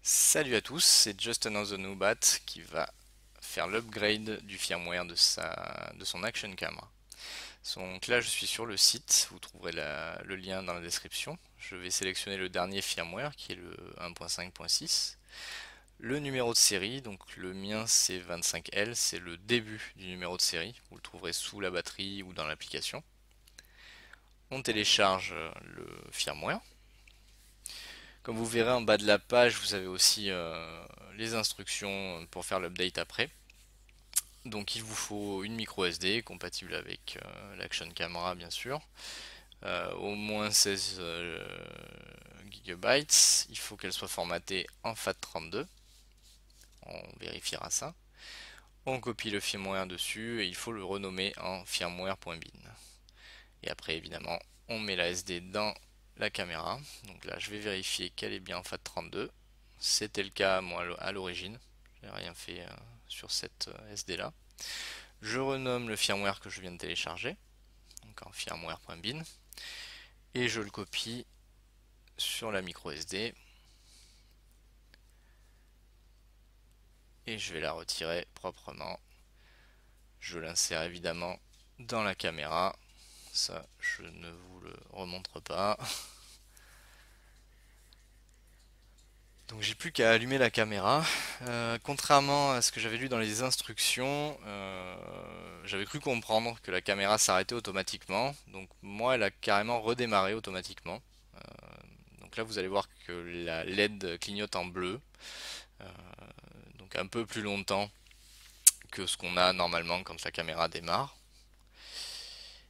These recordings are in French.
Salut à tous, c'est Just Another Noobat qui va faire l'upgrade du firmware de son Action Camera. Donc là je suis sur le site, vous trouverez le lien dans la description. Je vais sélectionner le dernier firmware qui est le 1.5.6. Le numéro de série, donc le mien c'est 25L, c'est le début du numéro de série. Vous le trouverez sous la batterie ou dans l'application. On télécharge le firmware. Comme vous verrez en bas de la page, vous avez aussi les instructions pour faire l'update après. Donc il vous faut une micro SD compatible avec l'Action Camera bien sûr, au moins 16 GB. Il faut qu'elle soit formatée en FAT32, on vérifiera ça. On copie le firmware dessus et il faut le renommer en firmware.bin. Et après évidemment on met la SD dans la caméra. Donc là je vais vérifier qu'elle est bien en FAT32. C'était le cas moi à l'origine, j'ai rien fait sur cette SD là. Je renomme le firmware que je viens de télécharger, donc en firmware.bin, et je le copie sur la micro SD et je vais la retirer proprement. Je l'insère évidemment dans la caméra, ça je ne vous le remontre pas. Donc j'ai plus qu'à allumer la caméra. Contrairement à ce que j'avais lu dans les instructions, j'avais cru comprendre que la caméra s'arrêtait automatiquement. Donc moi elle a carrément redémarré automatiquement. Donc là vous allez voir que la LED clignote en bleu, euh, donc un peu plus longtemps que ce qu'on a normalement quand la caméra démarre.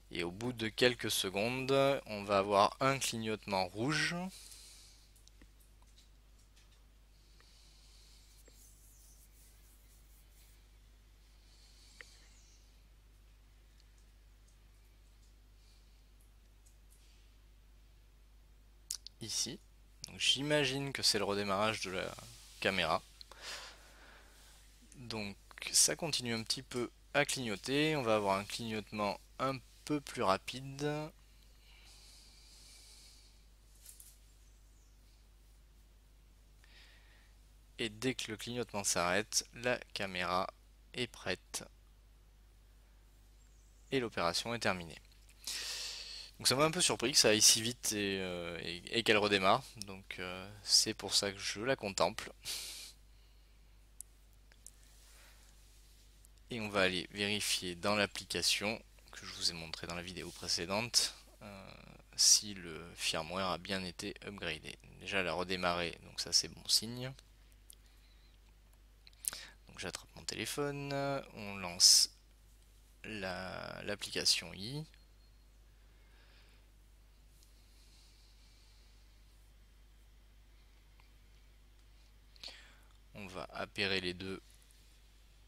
Et au bout de quelques secondes, on va avoir un clignotement rouge. Ici. Donc j'imagine que c'est le redémarrage de la caméra. Donc ça continue un petit peu à clignoter. On va avoir un clignotement un peu plus rapide. Et dès que le clignotement s'arrête, la caméra est prête et l'opération est terminée. Donc ça m'a un peu surpris que ça aille si vite et qu'elle redémarre. Donc c'est pour ça que je la contemple. Et on va aller vérifier dans l'application que je vous ai montré dans la vidéo précédente si le firmware a bien été upgradé. Déjà elle a redémarré, donc ça c'est bon signe. Donc j'attrape mon téléphone, on lance l'application i. On va appairer les deux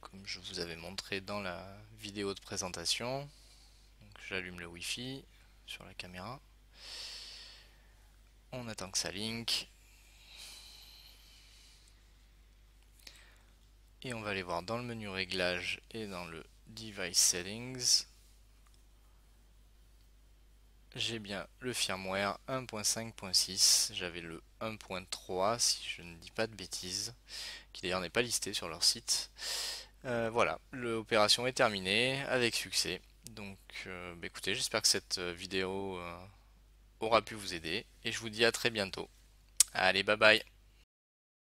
comme je vous avais montré dans la vidéo de présentation. J'allume le Wi-Fi sur la caméra. On attend que ça link. Et on va aller voir dans le menu réglages et dans le device settings. J'ai bien le firmware 1.5.6. J'avais le 1.3 si je ne dis pas de bêtises, qui d'ailleurs n'est pas listé sur leur site. Voilà, l'opération est terminée avec succès. Donc bah écoutez, j'espère que cette vidéo aura pu vous aider et je vous dis à très bientôt. Allez, bye bye.